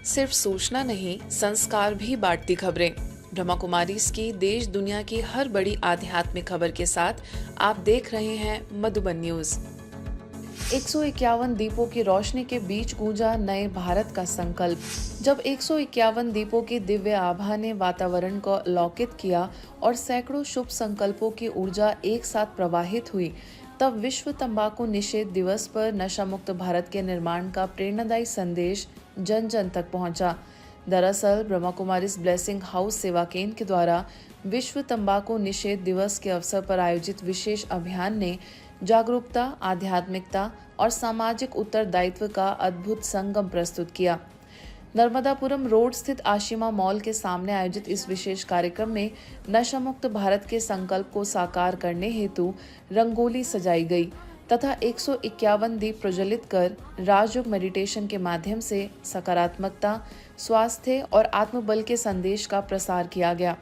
सिर्फ सूचना नहीं, संस्कार भी बांटती खबरें। ब्रह्मा कुमारीज की देश दुनिया की हर बड़ी आध्यात्मिक खबर के साथ आप देख रहे हैं मधुबन न्यूज। 151 दीपों की रोशनी के बीच गूंजा नए भारत का संकल्प। जब 151 दीपों की दिव्य आभा ने वातावरण को अलौकित किया और सैकड़ों शुभ संकल्पों की ऊर्जा एक साथ प्रवाहित हुई, तब विश्व तंबाकू निषेध दिवस पर नशा मुक्त भारत के निर्माण का प्रेरणादायी संदेश जन जन तक पहुंचा। दरअसल ब्रह्मा कुमारीज ब्लेसिंग हाउस सेवा केंद्र के द्वारा विश्व तंबाकू निषेध दिवस के अवसर पर आयोजित विशेष अभियान ने जागरूकता, आध्यात्मिकता और सामाजिक उत्तरदायित्व का अद्भुत संगम प्रस्तुत किया। नर्मदापुरम रोड स्थित आशिमा मॉल के सामने आयोजित इस विशेष कार्यक्रम में नशा मुक्त भारत के संकल्प को साकार करने हेतु रंगोली सजाई गई तथा 151 दीप प्रज्वलित कर राजयोग मेडिटेशन के माध्यम से सकारात्मकता, स्वास्थ्य और आत्मबल के संदेश का प्रसार किया गया।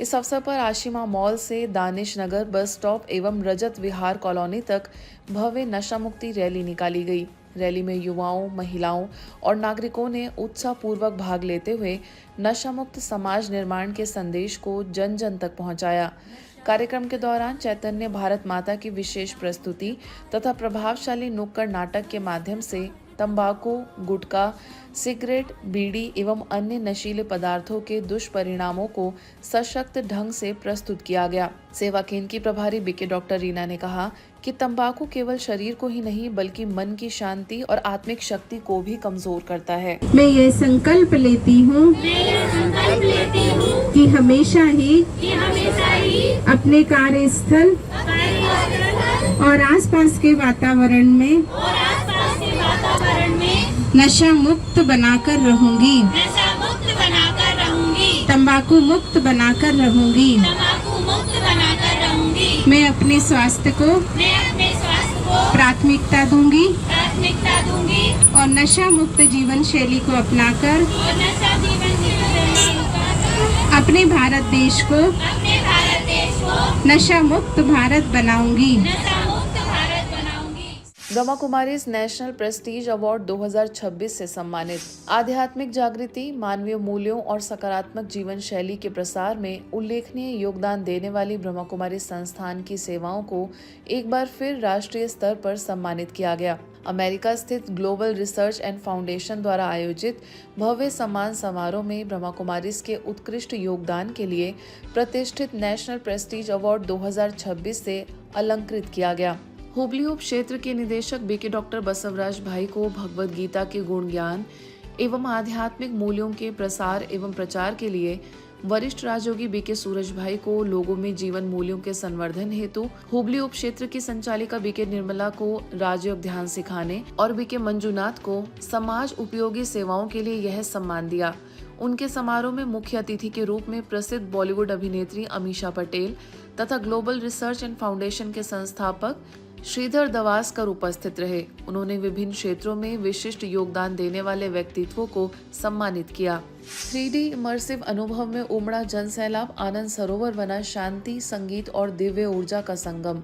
इस अवसर पर आशिमा मॉल से दानिश नगर बस स्टॉप एवं रजत विहार कॉलोनी तक भव्य नशा मुक्ति रैली निकाली गई। रैली में युवाओं, महिलाओं और नागरिकों ने उत्साहपूर्वक भाग लेते हुए नशा मुक्त समाज निर्माण के संदेश को जन जन तक पहुंचाया। कार्यक्रम के दौरान चैतन्य भारत माता की विशेष प्रस्तुति तथा प्रभावशाली नुक्कड़ नाटक के माध्यम से तंबाकू, गुटखा, सिगरेट, बीड़ी एवं अन्य नशीले पदार्थों के दुष्परिणामों को सशक्त ढंग से प्रस्तुत किया गया। सेवा केंद्र की प्रभारी बीके डॉक्टर रीना ने कहा कि तंबाकू केवल शरीर को ही नहीं बल्कि मन की शांति और आत्मिक शक्ति को भी कमजोर करता है। मैं ये संकल्प लेती हूँ कि हमेशा ही अपने कार्यस्थल और आसपास के वातावरण में नशा मुक्त बनाकर रहूंगी, तंबाकू मुक्त बनाकर रहूंगी। मैं अपने स्वास्थ्य को प्राथमिकता दूंगी और नशा मुक्त जीवन शैली को अपनाकर अपने भारत देश को नशा मुक्त भारत बनाऊंगी। Brahma Kumaris national Prestige award 2026 से सम्मानित। आध्यात्मिक जागृति, मानवीय मूल्यों और सकारात्मक जीवन शैली के प्रसार में उल्लेखनीय योगदान देने वाली ब्रह्मा कुमारीज संस्थान की सेवाओं को एक बार फिर राष्ट्रीय स्तर पर सम्मानित किया गया। अमेरिका स्थित ग्लोबल रिसर्च एंड फाउंडेशन द्वारा आयोजित भव्य सम्मान समारोह में ब्रह्मा कुमारीज के उत्कृष्ट योगदान के लिए प्रतिष्ठित नेशनल प्रेस्टीज अवार्ड 2026 से अलंकृत किया गया। हुबली उप क्षेत्र के निदेशक बीके डॉक्टर बसवराज भाई को भगवद गीता के गुण ज्ञान एवं आध्यात्मिक मूल्यों के प्रसार एवं प्रचार के लिए, वरिष्ठ राजयोगी बीके सूरज भाई को लोगों में जीवन मूल्यों के संवर्धन हेतु, हुबली उप क्षेत्र की संचालिका बीके निर्मला को राजयोग ध्यान सिखाने और बीके मंजुनाथ को समाज उपयोगी सेवाओं के लिए यह सम्मान दिया। उनके समारोह में मुख्य अतिथि के रूप में प्रसिद्ध बॉलीवुड अभिनेत्री अमीषा पटेल तथा ग्लोबल रिसर्च एंड फाउंडेशन के संस्थापक श्रीधर दवासकर उपस्थित रहे। उन्होंने विभिन्न क्षेत्रों में विशिष्ट योगदान देने वाले व्यक्तित्वों को सम्मानित किया। 3D इमर्सिव अनुभव में उमड़ा जन सैलाब, आनंद सरोवर बना शांति, संगीत और दिव्य ऊर्जा का संगम।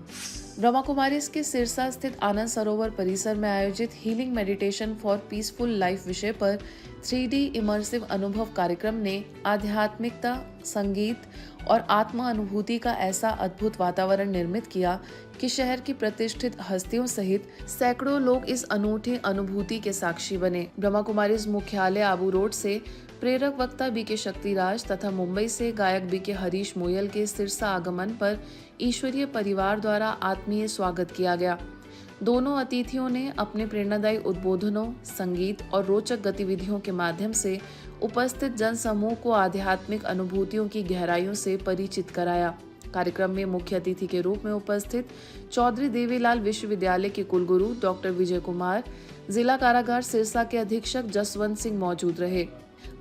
ब्रह्मा कुमारीज के सिरसा स्थित आनंद सरोवर परिसर में आयोजित healing meditation for peaceful life विषय पर 3D इमर्सिव अनुभव कार्यक्रम ने आध्यात्मिकता, संगीत और आत्मा अनुभूति का ऐसा अद्भुत वातावरण निर्मित किया कि शहर की प्रतिष्ठित हस्तियों सहित सैकड़ों लोग इस अनूठी अनुभूति के साक्षी बने। ब्रह्मा कुमारीज मुख्यालय आबू रोड से प्रेरक वक्ता बीके शक्तिराज तथा मुंबई से गायक बीके हरीश मोयल के सिरसा आगमन पर ईश्वरीय परिवार द्वारा आत्मीय स्वागत किया गया। दोनों अतिथियों ने अपने प्रेरणादायी उद्बोधनों, संगीत और रोचक गतिविधियों के माध्यम से उपस्थित जन समूह को आध्यात्मिक अनुभूतियों की गहराइयों से परिचित कराया। कार्यक्रम में मुख्य अतिथि के रूप में उपस्थित चौधरी देवीलाल विश्वविद्यालय के कुलगुरु डॉक्टर विजय कुमार, जिला कारागार सिरसा के अधीक्षक जसवंत सिंह मौजूद रहे।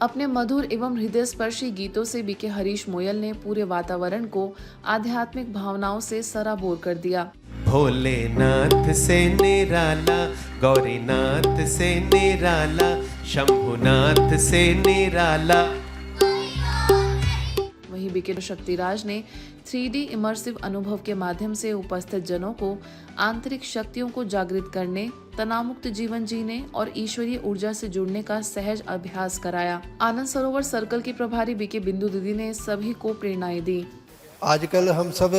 अपने मधुर एवं हृदय स्पर्शी गीतों से बीके हरीश मोयल ने पूरे वातावरण को आध्यात्मिक भावनाओं से सराबोर कर दिया। भोलेनाथ से निराला, गौरीनाथ से निराला, शंभुनाथ से निराला। बीके शक्तिराज ने 3D इमर्सिव अनुभव के माध्यम से उपस्थित जनों को आंतरिक शक्तियों को जागृत करने, तनाव मुक्त जीवन जीने और ईश्वरीय ऊर्जा से जुड़ने का सहज अभ्यास कराया। आनंद सरोवर सर्कल की प्रभारी बीके बिंदु दीदी ने सभी को प्रेरणाएं दी। आजकल हम सब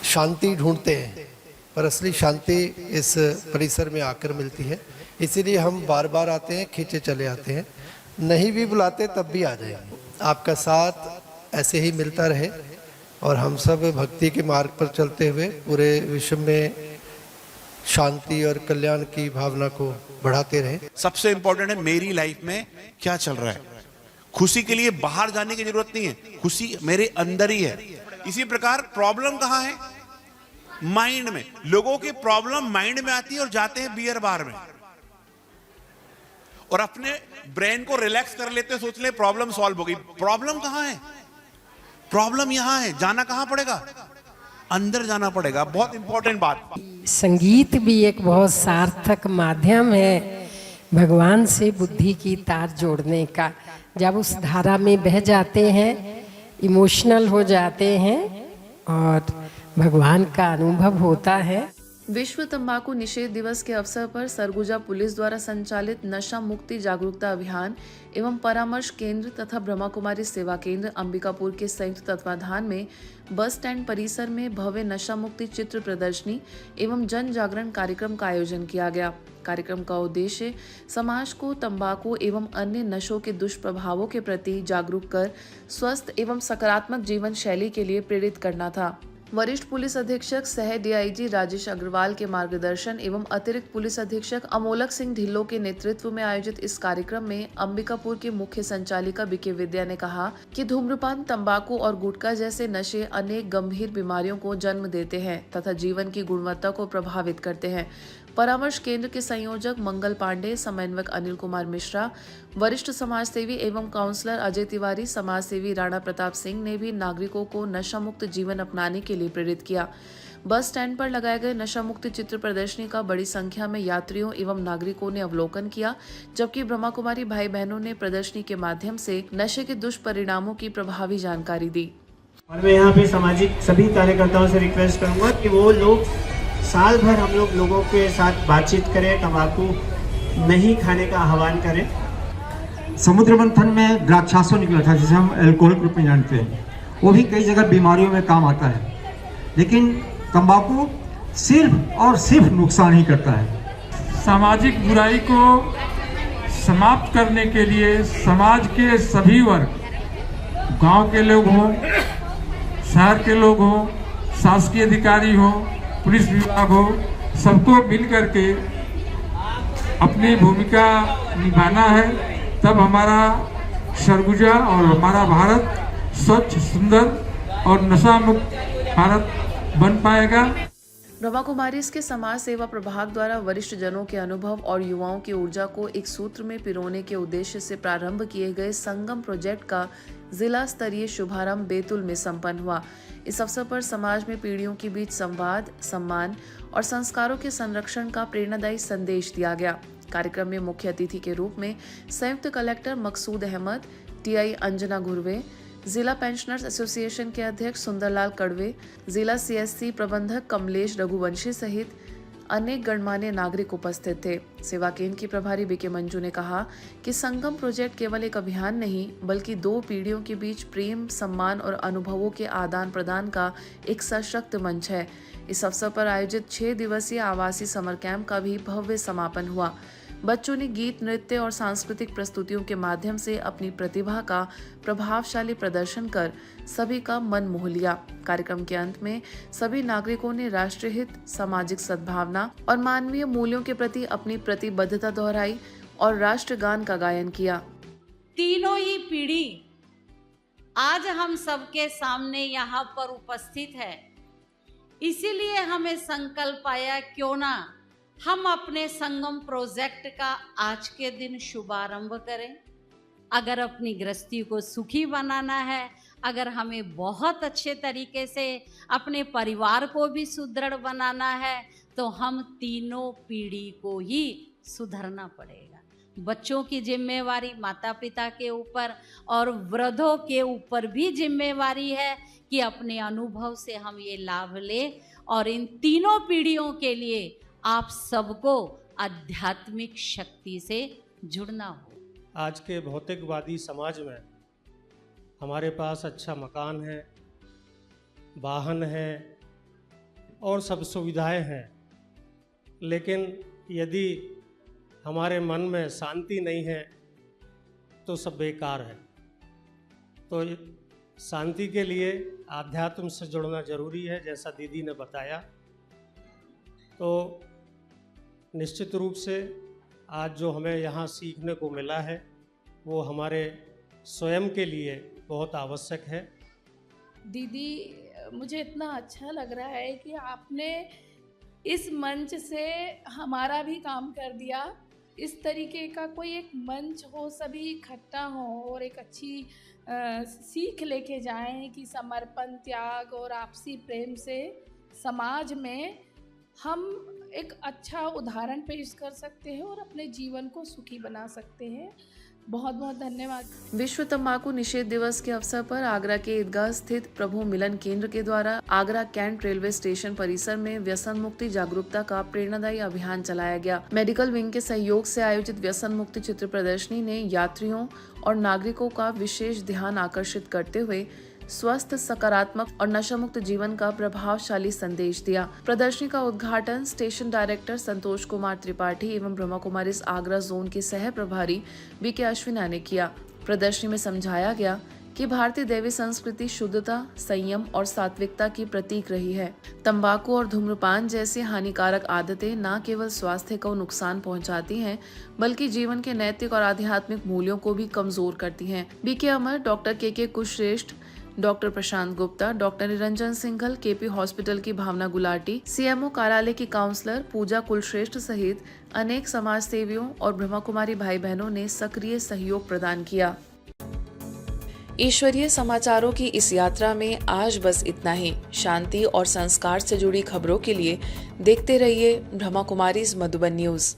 शांति ढूंढते हैं, पर असली शांति इस परिसर में आकर मिलती है। इसीलिए हम बार बार आते हैं, खींचे चले आते हैं। नहीं भी बुलाते तब भी आ जाएंगे। आपका साथ ऐसे ही मिलता रहे और हम सब भक्ति के मार्ग पर चलते हुए पूरे विश्व में शांति और कल्याण की भावना को बढ़ाते रहे। सबसे इंपॉर्टेंट है मेरी लाइफ में क्या चल रहा है। खुशी के लिए बाहर जाने की जरूरत नहीं है, खुशी मेरे अंदर ही है। इसी प्रकार प्रॉब्लम कहाँ है? माइंड में। लोगों की प्रॉब्लम माइंड में आती है और जाते हैं बियर बार में और अपने ब्रेन को रिलैक्स कर लेते हैं, सोच ले प्रॉब्लम सॉल्व हो गई। प्रॉब्लम कहाँ है? प्रॉब्लम यहां है। जाना कहां पड़ेगा? अंदर जाना पड़ेगा। बहुत इंपॉर्टेंट बात। संगीत भी एक बहुत सार्थक माध्यम है भगवान से बुद्धि की तार जोड़ने का। जब उस धारा में बह जाते हैं, इमोशनल हो जाते हैं और भगवान का अनुभव होता है। विश्व तंबाकू निषेध दिवस के अवसर पर सरगुजा पुलिस द्वारा संचालित नशा मुक्ति जागरूकता अभियान एवं परामर्श केंद्र तथा ब्रह्मा कुमारी सेवा केंद्र अंबिकापुर के संयुक्त तत्वाधान में बस स्टैंड परिसर में भव्य नशा मुक्ति चित्र प्रदर्शनी एवं जन जागरण कार्यक्रम का आयोजन किया गया। कार्यक्रम का उद्देश्य समाज को तंबाकू एवं अन्य नशों के दुष्प्रभावों के प्रति जागरूक कर स्वस्थ एवं सकारात्मक जीवन शैली के लिए प्रेरित करना था। वरिष्ठ पुलिस अधीक्षक सह डीआईजी राजेश अग्रवाल के मार्गदर्शन एवं अतिरिक्त पुलिस अधीक्षक अमोलक सिंह ढिल्लों के नेतृत्व में आयोजित इस कार्यक्रम में अंबिकापुर की मुख्य संचालिका बीके विद्या ने कहा कि धूम्रपान, तंबाकू और गुटखा जैसे नशे अनेक गंभीर बीमारियों को जन्म देते हैं तथा जीवन की गुणवत्ता को प्रभावित करते हैं। परामर्श केंद्र के संयोजक मंगल पांडे, समन्वयक अनिल कुमार मिश्रा, वरिष्ठ समाज सेवी एवं काउंसलर अजय तिवारी, समाज सेवी राणा प्रताप सिंह ने भी नागरिकों को नशा मुक्त जीवन अपनाने के लिए प्रेरित किया। बस स्टैंड पर लगाए गए नशा मुक्त चित्र प्रदर्शनी का बड़ी संख्या में यात्रियों एवं नागरिकों ने अवलोकन किया, जबकि ब्रह्मा कुमारी भाई बहनों ने प्रदर्शनी के माध्यम से नशे के दुष्परिणामों की प्रभावी जानकारी दी। और मैं यहाँ पे सामाजिक सभी कार्यकर्ताओं से रिक्वेस्ट करूंगा कि वो लोग साल भर हम लोगों के साथ बातचीत करें, तंबाकू नहीं खाने का आह्वान करें। समुद्र मंथन में द्राक्षासो निकला था, जिसे हम अल्कोहल के रूप में जानते हैं। वो भी कई जगह बीमारियों में काम आता है, लेकिन तंबाकू सिर्फ और सिर्फ नुकसान ही करता है। सामाजिक बुराई को समाप्त करने के लिए समाज के सभी वर्ग, गांव के लोग हों, शहर के लोग हों, शासकीय अधिकारी हो, पुलिस विभाग हो, सबको मिल करके अपनी भूमिका निभाना है। तब हमारा सरगुजा और हमारा भारत स्वच्छ, सुंदर और नशा मुक्त भारत बन पाएगा। ब्रह्मा कुमारी के समाज सेवा प्रभाग द्वारा वरिष्ठ जनों के अनुभव और युवाओं की ऊर्जा को एक सूत्र में पिरोने के उद्देश्य से प्रारंभ किए गए संगम प्रोजेक्ट का जिला स्तरीय शुभारंभ बैतूल में संपन्न हुआ। इस अवसर पर समाज में पीढ़ियों के बीच संवाद, सम्मान और संस्कारों के संरक्षण का प्रेरणादायी संदेश दिया गया। कार्यक्रम में मुख्य अतिथि के रूप में संयुक्त कलेक्टर मकसूद अहमद, टीआई अंजना घुर्वे, जिला पेंशनर्स एसोसिएशन के अध्यक्ष सुंदरलाल कड़वे, जिला सीएससी प्रबंधक कमलेश रघुवंशी सहित अनेक गणमान्य नागरिक उपस्थित थे। सेवा केंद्र की प्रभारी बीके मंजू ने कहा कि संगम प्रोजेक्ट केवल एक अभियान नहीं, बल्कि दो पीढ़ियों के बीच प्रेम, सम्मान और अनुभवों के आदान प्रदान का एक सशक्त मंच है। इस अवसर पर आयोजित 6 दिवसीय आवासीय समर कैंप का भी भव्य समापन हुआ। बच्चों ने गीत, नृत्य और सांस्कृतिक प्रस्तुतियों के माध्यम से अपनी प्रतिभा का प्रभावशाली प्रदर्शन कर सभी का मन मोह लिया। कार्यक्रम के अंत में सभी नागरिकों ने राष्ट्रीय हित, सामाजिक सद्भावना और मानवीय मूल्यों के प्रति अपनी प्रतिबद्धता दोहराई और राष्ट्रगान का गायन किया। तीनों ही पीढ़ी आज हम सबके सामने यहाँ पर उपस्थित है, इसीलिए हमें संकल्प आया क्यों ना हम अपने संगम प्रोजेक्ट का आज के दिन शुभारंभ करें। अगर अपनी गृहस्थी को सुखी बनाना है, अगर हमें बहुत अच्छे तरीके से अपने परिवार को भी सुदृढ़ बनाना है, तो हम तीनों पीढ़ी को ही सुधरना पड़ेगा। बच्चों की जिम्मेवारी माता पिता के ऊपर और वृद्धों के ऊपर भी जिम्मेवारी है कि अपने अनुभव से हम ये लाभ लें और इन तीनों पीढ़ियों के लिए आप सबको आध्यात्मिक शक्ति से जुड़ना हो। आज के भौतिकवादी समाज में हमारे पास अच्छा मकान है, वाहन है और सब सुविधाएं हैं, लेकिन यदि हमारे मन में शांति नहीं है तो सब बेकार है। तो शांति के लिए आध्यात्म से जुड़ना जरूरी है, जैसा दीदी ने बताया। तो निश्चित रूप से आज जो हमें यहाँ सीखने को मिला है वो हमारे स्वयं के लिए बहुत आवश्यक है। दीदी, मुझे इतना अच्छा लग रहा है कि आपने इस मंच से हमारा भी काम कर दिया। इस तरीके का कोई एक मंच हो, सभी इकट्ठा हो और एक अच्छी सीख लेके जाएं कि समर्पण, त्याग और आपसी प्रेम से समाज में हम एक अच्छा उदाहरण पेश कर सकते हैं और अपने जीवन को सुखी बना सकते हैं। बहुत बहुत धन्यवाद। विश्व तंबाकू निषेध दिवस के अवसर पर आगरा के ईदगाह स्थित प्रभु मिलन केंद्र के द्वारा आगरा कैंट रेलवे स्टेशन परिसर में व्यसन मुक्ति जागरूकता का प्रेरणादायी अभियान चलाया गया। मेडिकल विंग के सहयोग से आयोजित व्यसन मुक्ति चित्र प्रदर्शनी ने यात्रियों और नागरिकों का विशेष ध्यान आकर्षित करते हुए स्वस्थ, सकारात्मक और नशा मुक्त जीवन का प्रभावशाली संदेश दिया। प्रदर्शनी का उद्घाटन स्टेशन डायरेक्टर संतोष कुमार त्रिपाठी एवं ब्रह्मा कुमारीज आगरा जोन के सह प्रभारी बीके अश्विना ने किया। प्रदर्शनी में समझाया गया कि भारतीय दैवी संस्कृति शुद्धता, संयम और सात्विकता की प्रतीक रही है। तंबाकू और धूम्रपान जैसी हानिकारक आदतें न केवल स्वास्थ्य को नुकसान पहुंचाती हैं, बल्कि जीवन के नैतिक और आध्यात्मिक मूल्यों को भी कमजोर करती हैं। BK Amar, doctor K Kushshreshtha, doctor Prashant Gupta, doctor Niranjan Singhal, KP hospital की भावना गुलाटी, सीएमओ कार्यालय की काउंसलर पूजा कुलश्रेष्ठ सहित अनेक समाज सेवियों और ब्रह्मा कुमारी भाई बहनों ने सक्रिय सहयोग प्रदान किया। ईश्वरीय समाचारों की इस यात्रा में आज बस इतना ही। शांति और संस्कार से जुड़ी खबरों के लिए देखते रहिए ब्रह्मा कुमारीज मधुबन न्यूज।